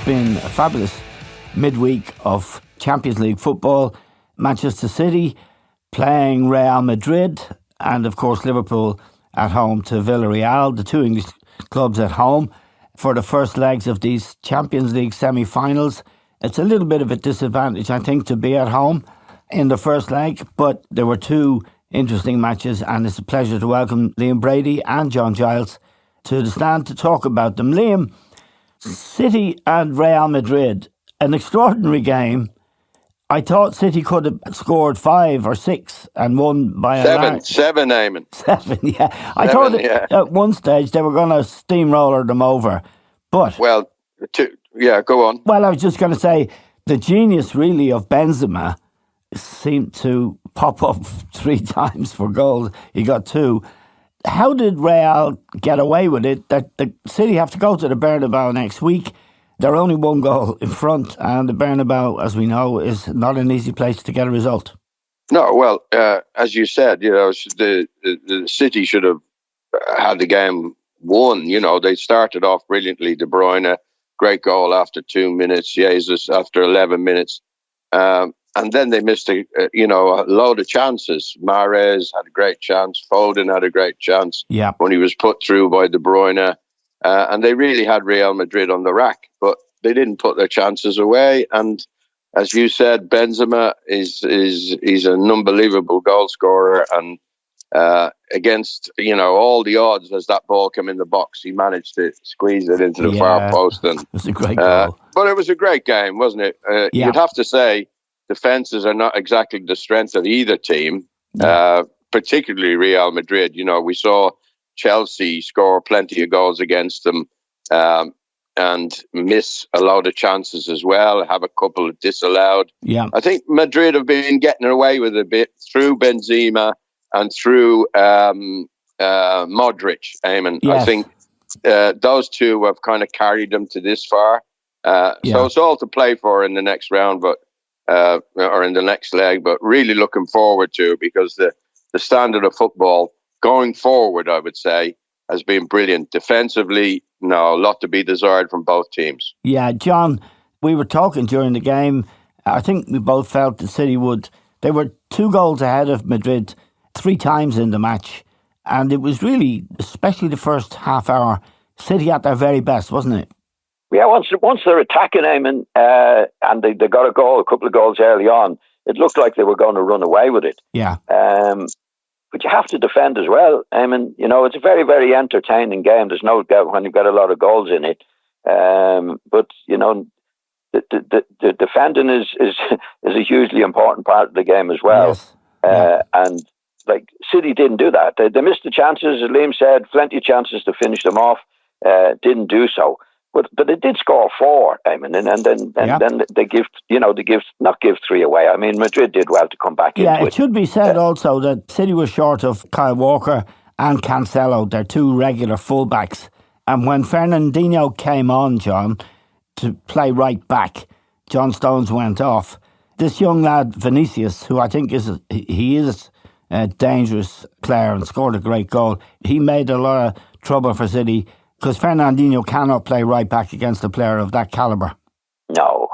been a fabulous midweek of Champions League football. Manchester City playing Real Madrid, and of course Liverpool at home to Villarreal, the two English clubs at home for the first legs of these Champions League semi-finals. It's a little bit of a disadvantage, I think, to be at home in the first leg, but there were two interesting matches, and it's a pleasure to welcome Liam Brady and John Giles to the stand to talk about them. Liam, City and Real Madrid, an extraordinary game. I thought City could have scored 5 or 6 and won by seven, Eamon. 7, yeah. I thought at one stage they were going to steamroller them over. But go on. Well, I was just going to say, the genius really of Benzema seemed to pop up 3 times for goals. He got 2. How did Real get away with it? That the City have to go to the Bernabeu next week. They're only 1 goal in front, and the Bernabeu, as we know, is not an easy place to get a result. No, well, as you said, the City should have had the game won. They started off brilliantly. De Bruyne, great goal after 2 minutes. Jesus after 11 minutes. And then they missed a load of chances. Mahrez had a great chance. Foden had a great chance when he was put through by De Bruyne. And they really had Real Madrid on the rack, but they didn't put their chances away. And as you said, Benzema is an unbelievable goal scorer. And against all the odds, as that ball came in the box, he managed to squeeze it into the far post. And it was a great goal. But it was a great game, wasn't it? You'd have to say defenses are not exactly the strength of either team, particularly Real Madrid. We saw Chelsea score plenty of goals against them and miss a lot of chances as well, have a couple disallowed. Yeah. I think Madrid have been getting away with a bit through Benzema and through Modric, Eamon. Yes. I think those two have kind of carried them to this far. So it's all to play for in the next round, but or in the next leg, but really looking forward to it, because the standard of football going forward, I would say, has been brilliant. Defensively, a lot to be desired from both teams. Yeah, John, we were talking during the game. I think we both felt that City they were 2 goals ahead of Madrid 3 times in the match. And it was really, especially the first half hour, City at their very best, wasn't it? Yeah, once they're attacking, Eamon, and they got a couple of goals early on, it looked like they were going to run away with it. Yeah. But you have to defend as well. Eamon, it's a very, very entertaining game. There's no doubt when you've got a lot of goals in it. But the defending is a hugely important part of the game as well. Yes. And City didn't do that. They missed the chances, as Liam said, plenty of chances to finish them off. Didn't do so. But it did score 4, Eamon, and then they not give 3 away. I mean, Madrid did well to come back into it. Yeah, it should be said also that City was short of Kyle Walker and Cancelo, their 2 regular fullbacks. And when Fernandinho came on, John, to play right back, John Stones went off. This young lad, Vinicius, who I think is a dangerous player and scored a great goal, he made a lot of trouble for City, because Fernandinho cannot play right back against a player of that calibre. No.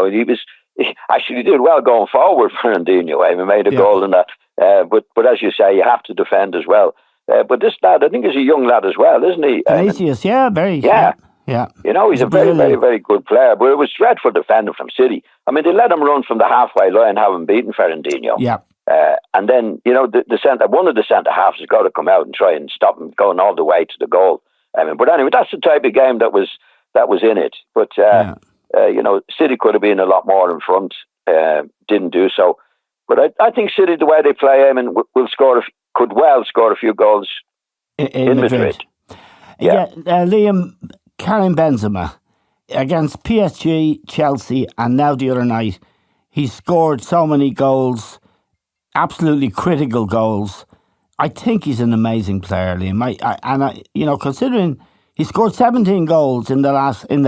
He actually did well going forward, Fernandinho. He made a goal in that. But as you say, you have to defend as well. But this lad, I think, is a young lad as well, isn't he? Vinicius, very. Yeah. Yeah. He's a very, very, very good player. But it was dreadful defending from City. I mean, they let him run from the halfway line, have him beaten Fernandinho. Yeah. And then, one of the centre-halves has got to come out and try and stop him going all the way to the goal. But anyway, that's the type of game that was in it. But City could have been a lot more in front. Didn't do so. But I think City, the way they play, could well score a few goals in Madrid. Yeah, Liam, Karim Benzema against PSG, Chelsea, and now the other night, he scored so many goals, absolutely critical goals. I think he's an amazing player, Liam. Considering he scored 17 goals in their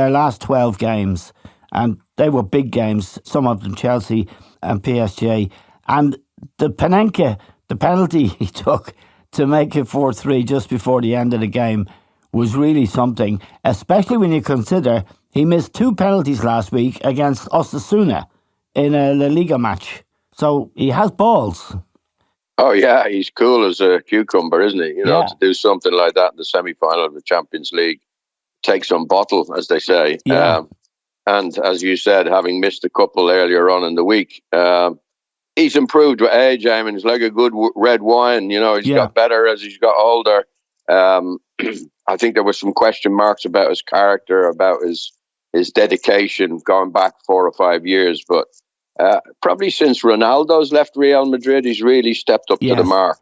last 12 games, and they were big games, some of them Chelsea and PSG, and the Panenka, the penalty he took to make it 4-3 just before the end of the game was really something, especially when you consider He missed 2 penalties last week against Osasuna in a La Liga match. So he has balls. Oh, yeah, he's cool as a cucumber, isn't he? To do something like that in the semi-final of the Champions League. Take some bottle, as they say. Yeah. And as you said, having missed a couple earlier on in the week, he's improved with age. I mean, he's like a good red wine. He's got better as he's got older. I think there were some question marks about his character, about his dedication going back 4 or 5 years. But probably since Ronaldo's left Real Madrid, he's really stepped up to the mark,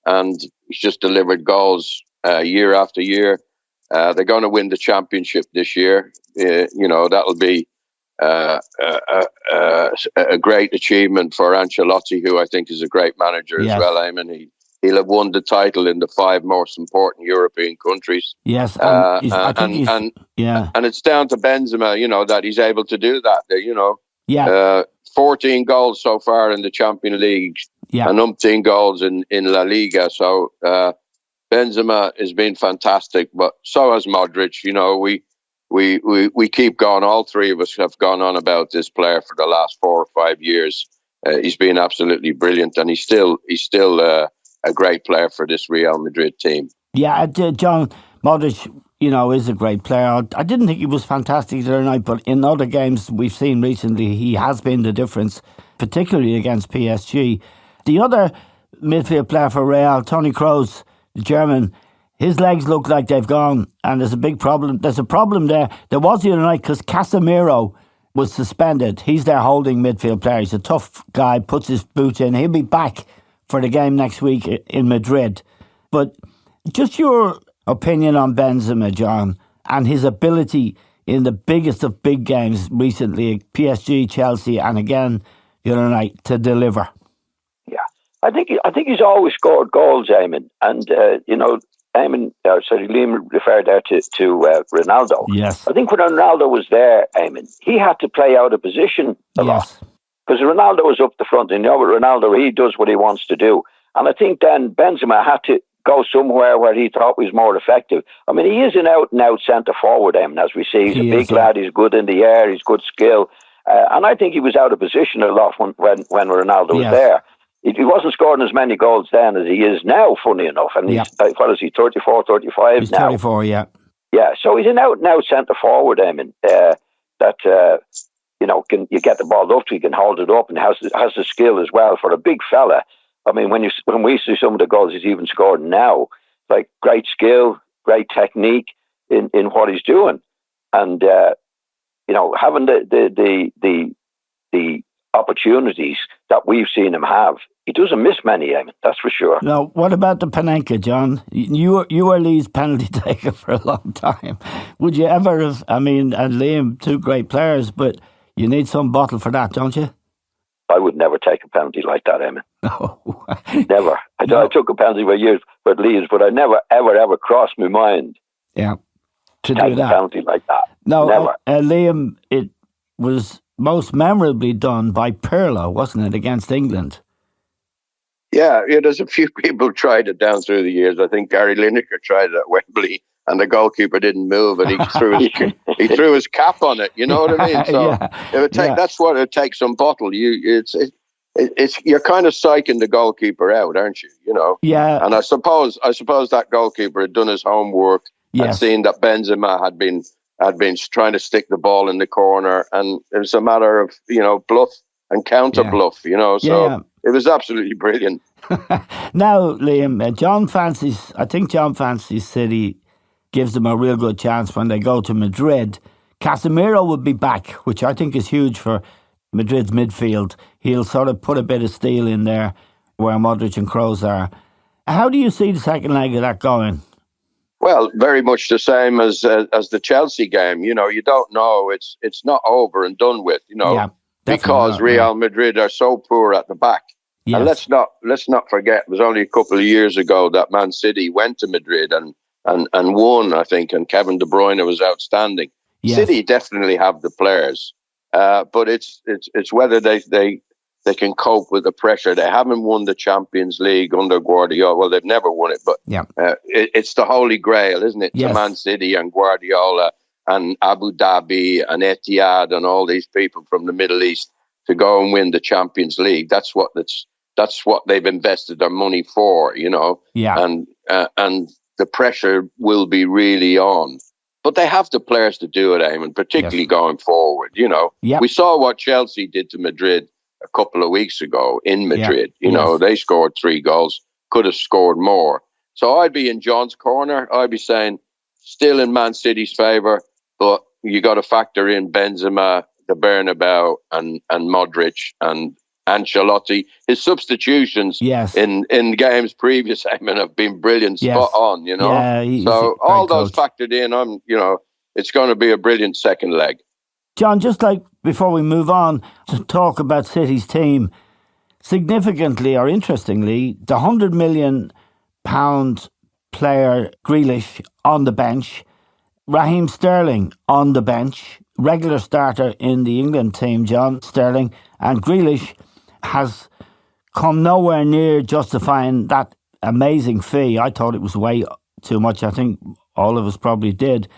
and he's just delivered goals year after year. They're going to win the championship this year. That'll be a great achievement for Ancelotti, who I think is a great manager as well. I mean, he'll have won the title in the 5 most important European countries. Yes, and it's down to Benzema, that he's able to do that. 14 goals so far in the Champions League, and umpteen goals in La Liga. So Benzema has been fantastic, but so has Modric. We keep going. All three of us have gone on about this player for the last 4 or 5 years. He's been absolutely brilliant, and he's still a great player for this Real Madrid team. Yeah, John Modric, is a great player. I didn't think he was fantastic the other night, but in other games we've seen recently, he has been the difference, particularly against PSG. The other midfield player for Real, Toni Kroos, the German, his legs look like they've gone, and there's a big problem. There's a problem there. There was the other night because Casemiro was suspended. He's their holding midfield player. He's a tough guy, puts his boots in. He'll be back for the game next week in Madrid. But just your opinion on Benzema, John, and his ability in the biggest of big games recently, PSG, Chelsea, and again the other night, to deliver. Yeah, I think he's always scored goals, Eamon, and Liam referred there to Ronaldo. Yes, I think when Ronaldo was there, Eamon, he had to play out of position a lot. Because Ronaldo was up the front, and Ronaldo, he does what he wants to do. And I think then Benzema had to go somewhere where he thought was more effective. I mean, he is an out-and-out centre-forward, as we see. He's a big lad, he's good in the air, he's good skill. And I think he was out of position a lot when Ronaldo was there. He wasn't scoring as many goals then as he is now, funny enough. And he's, what is he, 34, 35 he's now? 34, yeah. Yeah, so he's an out-and-out centre-forward, you get the ball up, he can hold it up, and has the skill as well for a big fella. I mean, when we see some of the goals he's even scored now, like great skill, great technique in what he's doing, and having the opportunities that we've seen him have, he doesn't miss many, Eamon, that's for sure. Now, what about the Panenka, John? You were Lee's penalty taker for a long time. Would you ever have? I mean, and Liam, 2 great players, but you need some bottle for that, don't you? I would never take a penalty like that, Eamon. No. Never. I took a penalty with years with Leeds, but I never, ever crossed my mind. Yeah. To take do that. A penalty like that. No, never. Liam, it was most memorably done by Pirlo, wasn't it, against England? Yeah, there's a few people tried it down through the years. I think Gary Lineker tried it at Wembley, and the goalkeeper didn't move, and he threw his cap on it. You know what I mean? So it would take. That's what it takes. Some bottle. You're kind of psyching the goalkeeper out, aren't you? Yeah. And I suppose that goalkeeper had done his homework and seen that Benzema had been trying to stick the ball in the corner, and it was a matter of bluff and counter bluff. So. It was absolutely brilliant. Now, Liam, John fancies City, gives them a real good chance when they go to Madrid. Casemiro will be back, which I think is huge for Madrid's midfield. He'll sort of put a bit of steel in there where Modric and Kroos are. How do you see the second leg of that going? Well, very much the same as the Chelsea game. You don't know. It's not over and done with. Because Real Madrid are so poor at the back. Yes. And let's not forget, it was only a couple of years ago that Man City went to Madrid and won, I think, and Kevin De Bruyne was outstanding. Yes. City definitely have the players, but it's whether they can cope with the pressure. They haven't won the Champions League under Guardiola. Well, they've never won it, but it's the holy grail, isn't it? Yes. To Man City and Guardiola and Abu Dhabi and Etihad and all these people from the Middle East to go and win the Champions League. That's what they've invested their money for, Yeah. And the pressure will be really on. But they have the players to do it, Eamon, particularly going forward. Yep. We saw what Chelsea did to Madrid a couple of weeks ago in Madrid. They scored 3 goals, could have scored more. So I'd be in John's corner. I'd be saying still in Man City's favour, but you got to factor in Benzema, the Bernabeu, and Modric and Ancelotti. His substitutions in games previous, have been brilliant, spot on. Yeah, so all those factored in, it's going to be a brilliant second leg. John, just like before we move on to talk about City's team, significantly or interestingly, the £100 million player Grealish on the bench, Raheem Sterling on the bench, regular starter in the England team, John Sterling, and Grealish has come nowhere near justifying that amazing fee. I thought it was way too much. I think all of us probably did.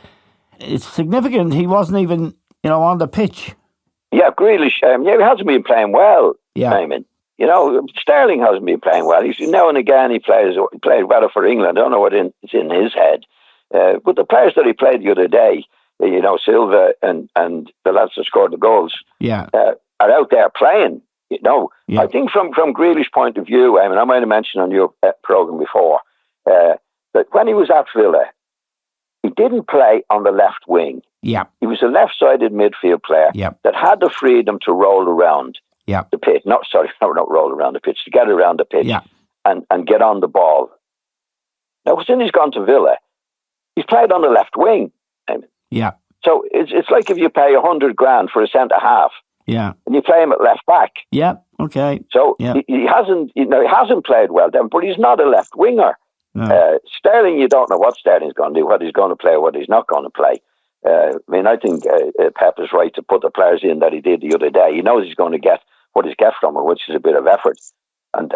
It's significant. He wasn't even, on the pitch. Yeah, Grealish, he hasn't been playing well, Simon. Sterling hasn't been playing well. He's now and again he played better for England. I don't know what is in his head. But the players that he played the other day, Silva and the lads that scored the goals, are out there playing. I think from Grealish's point of view, I might have mentioned on your programme before, that when he was at Villa, he didn't play on the left wing. Yeah. He was a left-sided midfield player that had the freedom to roll around the pitch. Not roll around the pitch, to get around the pitch and get on the ball. Now, since he's gone to Villa, he's played on the left wing. So it's like if you pay $100,000 for a centre half. Yeah. And you play him at left back. Yeah. Okay. So he hasn't played well then, but he's not a left winger. No. Sterling, you don't know what Sterling's going to do, whether he's going to play or whether he's not going to play. I think Pep is right to put the players in that he did the other day. He knows he's going to get what he's get from it, which is a bit of effort. And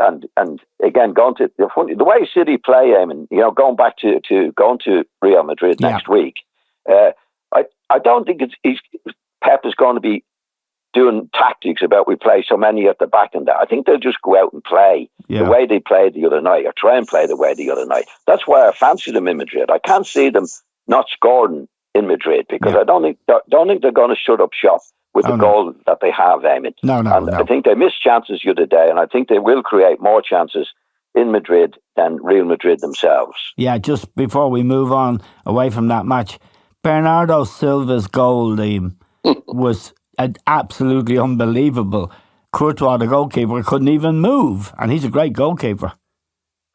again, going to the way City play, going back to going to Real Madrid next week. I don't think Pep is going to be doing tactics about we play so many at the back and that. I think they'll just go out and play the way they played the other night, or try and play the way the other night. That's why I fancy them in Madrid. I can't see them not scoring in Madrid because I don't think they're going to shut up shop with the goal that they have, Eamon. No. I think they missed chances the other day, and I think they will create more chances in Madrid than Real Madrid themselves. Yeah, just before we move on away from that match, Bernardo Silva's goal was absolutely unbelievable. Courtois, the goalkeeper, couldn't even move, and he's a great goalkeeper.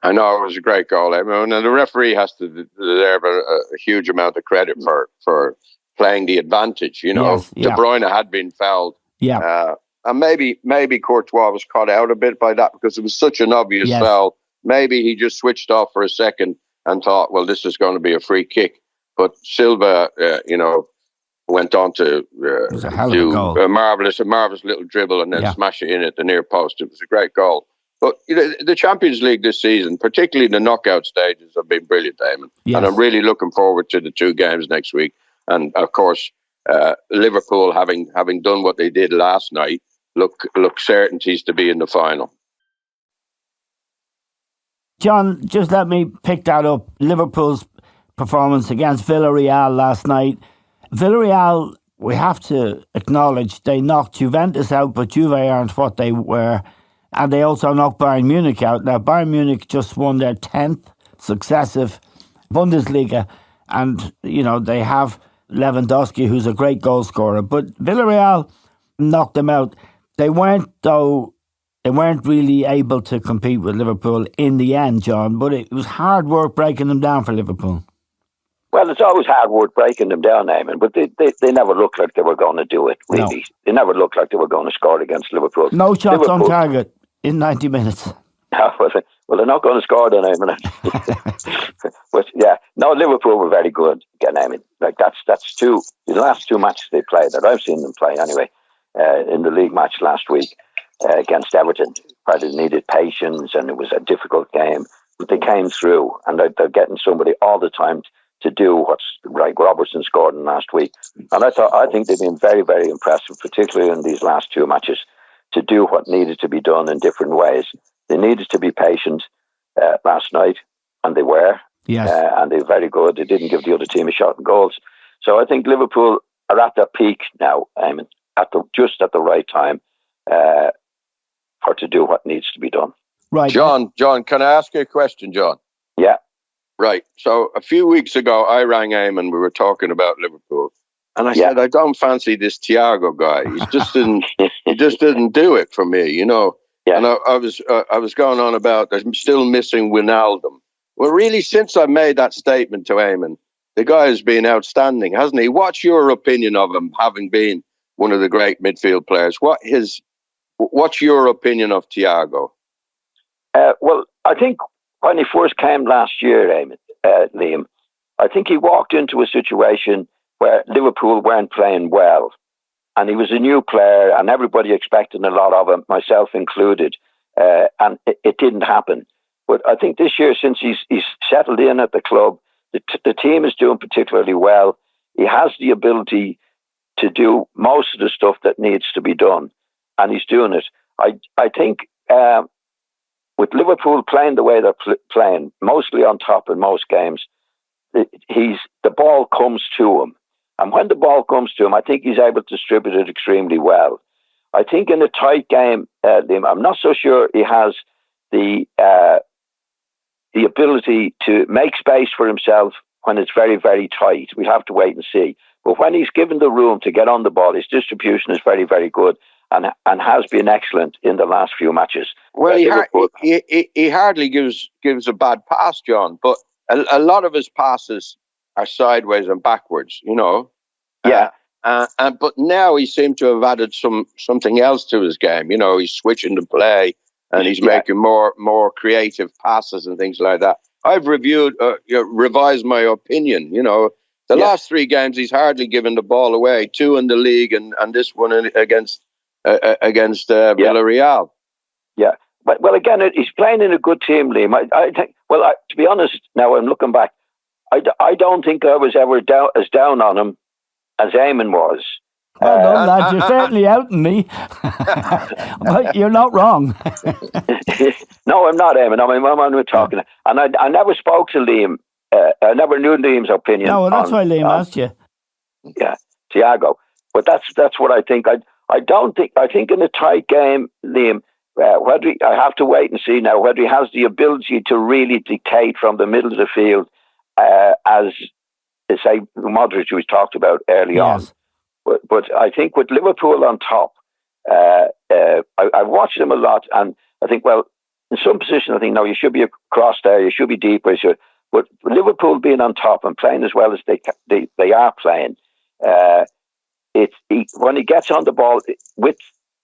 I know, it was a great goal. And the referee has to deserve a huge amount of credit for playing the advantage. De Bruyne had been fouled. Yeah. And maybe Courtois was caught out a bit by that because it was such an obvious foul. Maybe he just switched off for a second and thought, well, this is going to be a free kick. But Silva, went on to do a marvellous little dribble and then smash it in at the near post. It was a great goal. But the Champions League this season, particularly the knockout stages, have been brilliant, Eamon. Yes. And I'm really looking forward to the 2 games next week. And of course, Liverpool, having done what they did last night, look certainties to be in the final. John, just let me pick that up. Liverpool's performance against Villarreal last night. Villarreal, we have to acknowledge, they knocked Juventus out, but Juve aren't what they were. And they also knocked Bayern Munich out. Now, Bayern Munich just won their 10th successive Bundesliga. And, they have Lewandowski, who's a great goal scorer. But Villarreal knocked them out. They weren't really able to compete with Liverpool in the end, John. But it was hard work breaking them down for Liverpool. Well, it's always hard work breaking them down, Eamon, but they never looked like they were going to do it, really. No. They never looked like they were going to score against Liverpool. No shots on target in 90 minutes. Well, they're not going to score then, Eamon. But, Liverpool were very good again, Eamon. Like, that's the last 2 matches they played, that I've seen them play anyway, in the league match last week against Everton. Probably needed patience, and it was a difficult game, but they came through, and they're getting somebody all the time to do what's like Robertson scored in last week. And I think they've been very, very impressive, particularly in these last two matches, to do what needed to be done in different ways. They needed to be patient last night, and they were. Yes. And they're very good. They didn't give the other team a shot on goals. So I think Liverpool are at their peak now, just at the right time for to do what needs to be done. Right. John, can I ask you a question, John? Yeah. Right. So a few weeks ago, I rang Eamon. We were talking about Liverpool, and I said I don't fancy this Thiago guy. He just didn't. He just didn't do it for me, you know. Yeah. And I was going on about I'm still missing Wijnaldum. Well, really, since I made that statement to Eamon, the guy has been outstanding, hasn't he? What's your opinion of him, having been one of the great midfield players? What's your opinion of Thiago? Well, I think when he first came last year, Liam, I think he walked into a situation where Liverpool weren't playing well. And he was a new player, and everybody expected a lot of him, myself included. And it didn't happen. But I think this year, since he's settled in at the club, the team is doing particularly well. He has the ability to do most of the stuff that needs to be done, and he's doing it. I think with Liverpool playing the way they're playing, mostly on top in most games, the ball comes to him. And when the ball comes to him, I think he's able to distribute it extremely well. I think in a tight game, I'm not so sure he has the ability to make space for himself when it's very, very tight. We have to wait and see. But when he's given the room to get on the ball, his distribution is very, very good and has been excellent in the last few matches. Well, he hardly gives a bad pass, John, but a lot of his passes are sideways and backwards, you know. Yeah. But now he seemed to have added something else to his game. You know, he's switching the play and he's making more creative passes and things like that. I've revised my opinion. You know, the last three games he's hardly given the ball away. 2 in the league and this one against Villarreal. Yeah. But well, again, he's playing in a good team, Liam. I think. Well, to be honest, now I'm looking back, I don't think I was ever as down on him as Eamon was. Well done, lads. You're certainly outing me. But you're not wrong. No, I'm not, Eamon. We're talking. And I never spoke to Liam. I never knew Liam's opinion. No, well, that's why Liam asked you. Yeah, Thiago. But that's what I think. I think in a tight game, Liam, I have to wait and see now whether he has the ability to really dictate from the middle of the field, as say Madrid we talked about early on. But I think with Liverpool on top, I've watched them a lot, and I think, well, in some position, I think, no, you should be across there, you should be deeper. But Liverpool being on top and playing as well as they are playing, when he gets on the ball with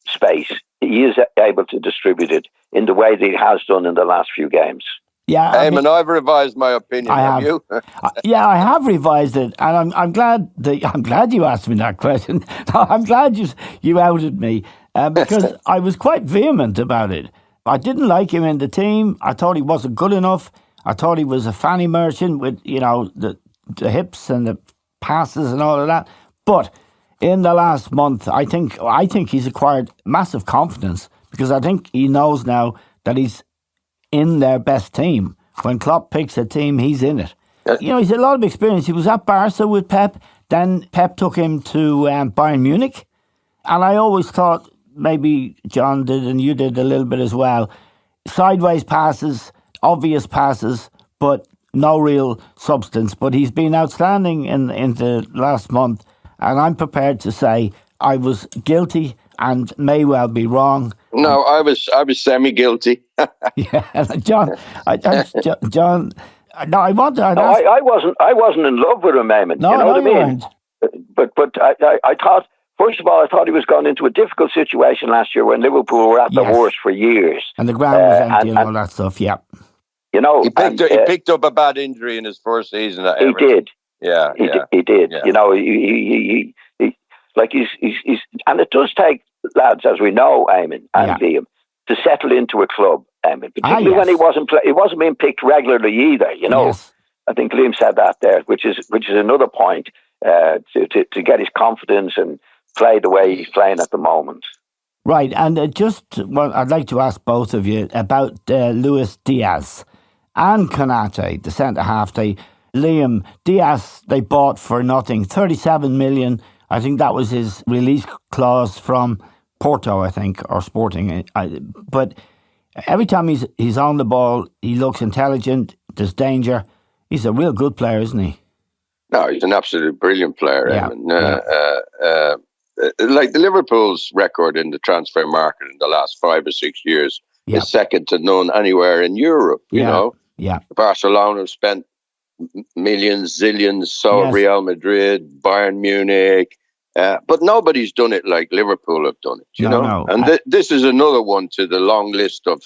space, he is able to distribute it in the way that he has done in the last few games. Yeah, Eamon, I've revised my opinion. Have you? Yeah, I have revised it, and I'm glad you asked me that question. I'm glad you outed me because I was quite vehement about it. I didn't like him in the team. I thought he wasn't good enough. I thought he was a fanny merchant with the hips and the passes and all of that. But in the last month, I think he's acquired massive confidence because I think he knows now that he's in their best team. When Klopp picks a team, he's in it. He's had a lot of experience. He was at Barca with Pep. Then Pep took him to Bayern Munich. And I always thought, maybe John did and you did a little bit as well, sideways passes, obvious passes, but no real substance. But he's been outstanding in the last month. And I'm prepared to say I was guilty and may well be wrong. No, I was semi-guilty. Yeah, John. John. No, I wasn't in love with him, Eamon. No, you know what I mean? Weren't. But I thought, first of all, I thought he was going into a difficult situation last year when Liverpool were at the worst for years, and the ground was empty and all that stuff. Yeah, you know, he picked up a bad injury in his first season at Everton. He did. Yeah, he did. Yeah. You know, he he's and it does take lads, as we know, Eamon and Liam, to settle into a club. Particularly when he wasn't being picked regularly either. You know, I think Liam said that there, which is another point to get his confidence and play the way he's playing at the moment. Right, and I'd like to ask both of you about Luis Diaz and Konate, the centre half. Liam Diaz, they bought for nothing, 37 million. I think that was his release clause from Porto, I think, or Sporting. But every time he's on the ball, he looks intelligent. There's danger. He's a real good player, isn't he? No, he's an absolute brilliant player. Yeah, like the Liverpool's record in the transfer market in the last 5 or 6 years is second to none anywhere in Europe. You know, Barcelona have spent millions, zillions, so have Real Madrid, Bayern Munich, but nobody's done it like Liverpool have done it. You know, and this is another one to the long list of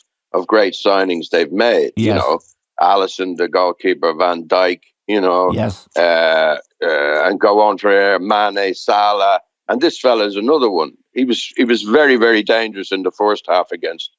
great signings they've made. Yes. You know, Alisson, the goalkeeper, Van Dijk. You know, and go on for Mane, Salah. And this fella is another one. He was very, very dangerous in the first half against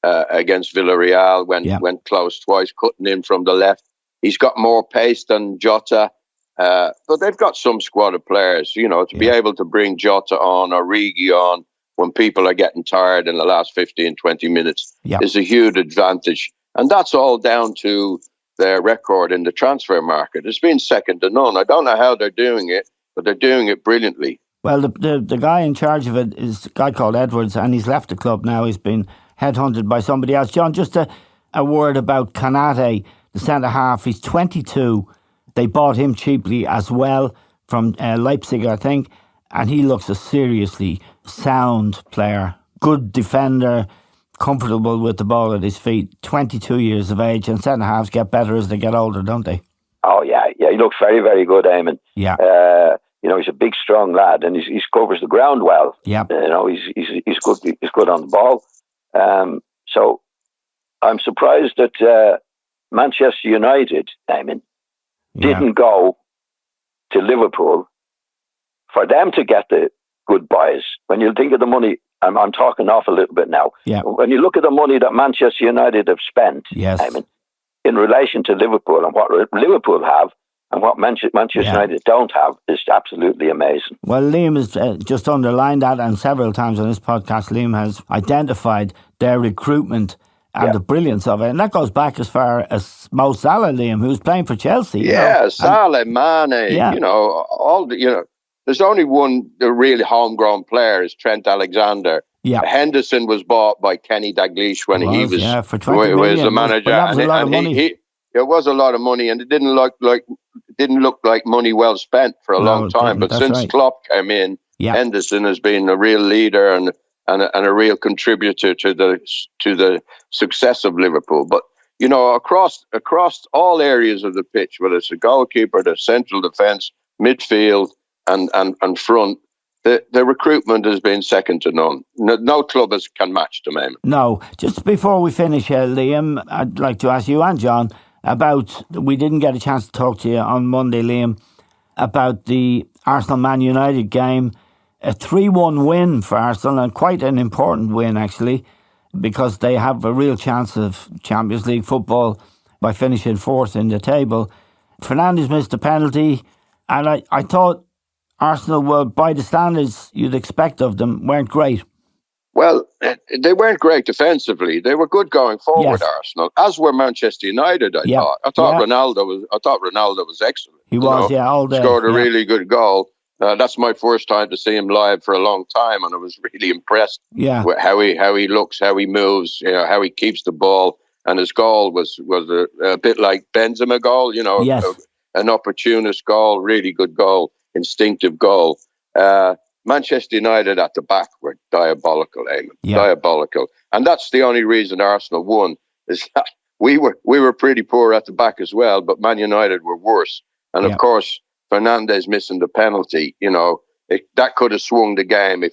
Villarreal. Went close twice, cutting in from the left. He's got more pace than Jota, but they've got some squad of players. You know, to be able to bring Jota on or Origi on when people are getting tired in the last 15, 20 minutes is a huge advantage. And that's all down to their record in the transfer market. It's been second to none. I don't know how they're doing it, but they're doing it brilliantly. Well, the guy in charge of it is a guy called Edwards, and he's left the club now. He's been headhunted by somebody else. John, just a word about Konate, the centre-half. He's 22. They bought him cheaply as well from Leipzig, I think, and he looks a seriously sound player. Good defender, comfortable with the ball at his feet, 22 years of age, and centre-halves get better as they get older, don't they? Oh, yeah, he looks very, very good, Eamon. Yeah. You know, he's a big, strong lad, and he covers the ground well. Yeah. You know, he's good. He's good on the ball. So I'm surprised that Manchester United, Eamon, didn't go to Liverpool for them to get the good buys. When you think of the money, I'm talking off a little bit now. Yeah. When you look at the money that Manchester United have spent, Eamon, in relation to Liverpool and what Liverpool have, and what Manchester United don't have, is absolutely amazing. Well, Liam has just underlined that, and several times on this podcast, Liam has identified their recruitment and the brilliance of it. And that goes back as far as Mo Salah, Liam, who was playing for Chelsea. Yeah, Salah, Mane, you know, there's only one really homegrown player is Trent Alexander. Yeah. Henderson was bought by Kenny Dalglish when he was for 20 million. The manager. That was a lot of money. It was a lot of money, and it didn't look like money well spent for a long time. But since Klopp came in, Henderson has been a real leader and a real contributor to the success of Liverpool. But you know, across all areas of the pitch, whether it's the goalkeeper, the central defence, midfield, and front, the recruitment has been second to none. No club can match them. No. Just before we finish, Liam, I'd like to ask you and John about, we didn't get a chance to talk to you on Monday, Liam, about the Arsenal-Man United game. A 3-1 win for Arsenal, and quite an important win, actually, because they have a real chance of Champions League football by finishing fourth in the table. Fernandes missed a penalty, and I thought Arsenal were, by the standards you'd expect of them, weren't great. Well, they weren't great defensively. They were good going forward, Arsenal, as were Manchester United. I thought Ronaldo was excellent. He was, all day. Scored a really good goal. That's my first time to see him live for a long time, and I was really impressed with how he looks, how he moves, you know, how he keeps the ball. And his goal was a bit like Benzema goal, you know, an opportunist goal, really good goal, instinctive goal. Manchester United at the back were diabolical, Eamon. Diabolical. And that's the only reason Arsenal won, is that we were pretty poor at the back as well, but Man United were worse. And of course, Fernandes missing the penalty, you know, that could have swung the game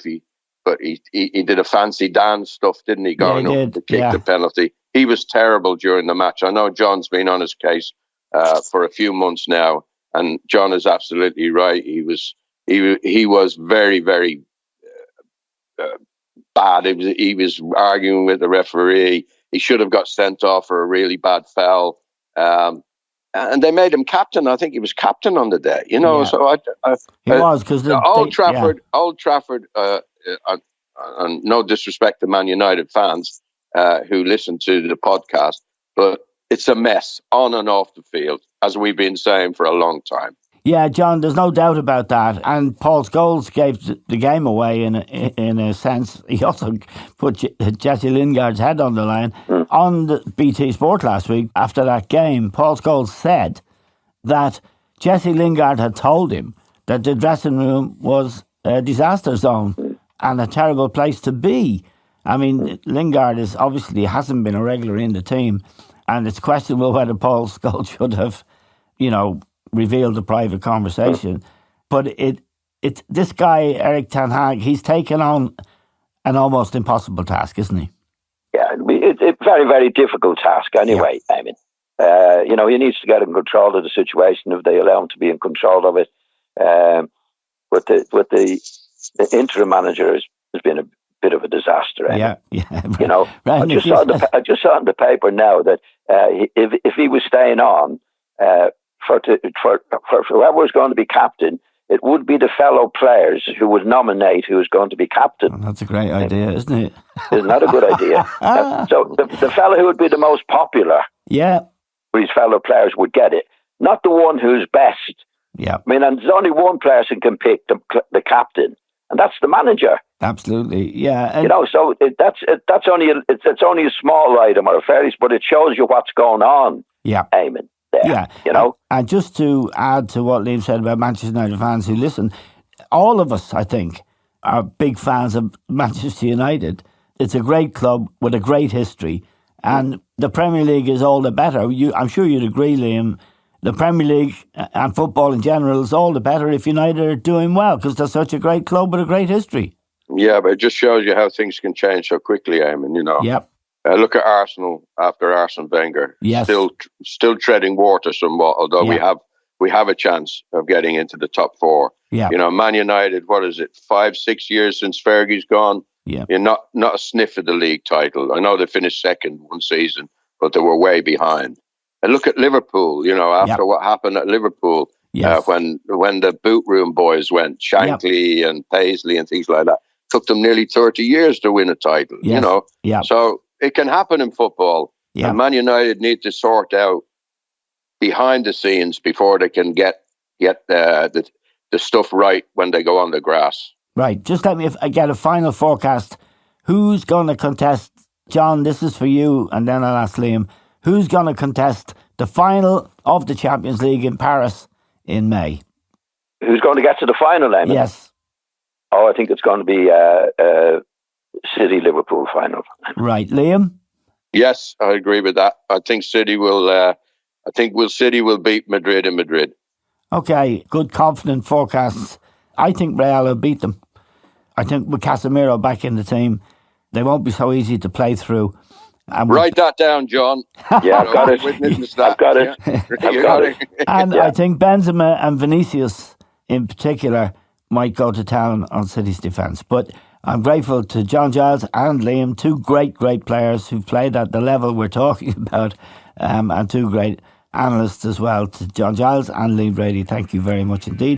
but he did a fancy dance stuff, didn't he, going up to kick the penalty. He was terrible during the match. I know John's been on his case for a few months now, and John is absolutely right. He was very, very bad. He was arguing with the referee. He should have got sent off for a really bad foul. and they made him captain. I think he was captain on the day, So he was, because Old Trafford. And no disrespect to Man United fans who listen to the podcast, but it's a mess on and off the field, as we've been saying for a long time. Yeah, John, there's no doubt about that. And Paul Scholes gave the game away in a sense. He also put Jesse Lingard's head on the line. On the BT Sport last week, after that game, Paul Scholes said that Jesse Lingard had told him that the dressing room was a disaster zone and a terrible place to be. I mean, Lingard hasn't been a regular in the team, and it's questionable whether Paul Scholes should have, revealed a private conversation. But it's this guy, Eric Ten Hag, he's taken on an almost impossible task, isn't he? Yeah, it's a very, very difficult task anyway. Yeah. I mean, he needs to get in control of the situation if they allow him to be in control of it. With the interim manager has been a bit of a disaster. Yeah. Right. I just saw in the paper now that if he was staying on, for whoever was going to be captain, it would be the fellow players who would nominate who is going to be captain. Well, that's a great idea, isn't it? Isn't that a good idea? So the fellow who would be the most popular, with his fellow players would get it, not the one who's best. Yeah, I mean, and there's only one person can pick the captain, and that's the manager. Absolutely, yeah. And so that's only a small item or a fairness, but it shows you what's going on. Yeah, Eamon. There, yeah, and just to add to what Liam said about Manchester United fans who listen, all of us, I think, are big fans of Manchester United. It's a great club with a great history, and the Premier League is all the better. I'm sure you'd agree, Liam. The Premier League and football in general is all the better if United are doing well, because they're such a great club with a great history. Yeah, but it just shows you how things can change so quickly, Eamon, Yep. Look at Arsenal after Arsene Wenger. Yes. Still treading water somewhat, although we have a chance of getting into the top four. Yeah. Man United, what is it, 5-6 years since Fergie's gone? Yeah. You're not a sniff of the league title. I know they finished second one season, but they were way behind. And look at Liverpool, after what happened at Liverpool, when the boot room boys went, Shankly and Paisley and things like that. Took them nearly 30 years to win a title, So it can happen in football. Yeah. And Man United need to sort out behind the scenes before they can get the stuff right when they go on the grass. Right. Just let me get a final forecast. Who's going to contest? John, this is for you, and then I'll ask Liam. Who's going to contest the final of the Champions League in Paris in May? Who's going to get to the final, Eamon? Yes. Oh, I think it's going to be City-Liverpool final. Right. Liam? Yes, I agree with that. I think City will beat Madrid in Madrid. Okay, good confident forecasts. I think Real will beat them. I think with Casemiro back in the team, they won't be so easy to play through. Write that down, John. Yeah, I've got it. I've got it. I've got it. And I think Benzema and Vinicius in particular might go to town on City's defence. But I'm grateful to John Giles and Liam, two great players who've played at the level we're talking about, and two great analysts as well, to John Giles and Liam Brady. Thank you very much indeed.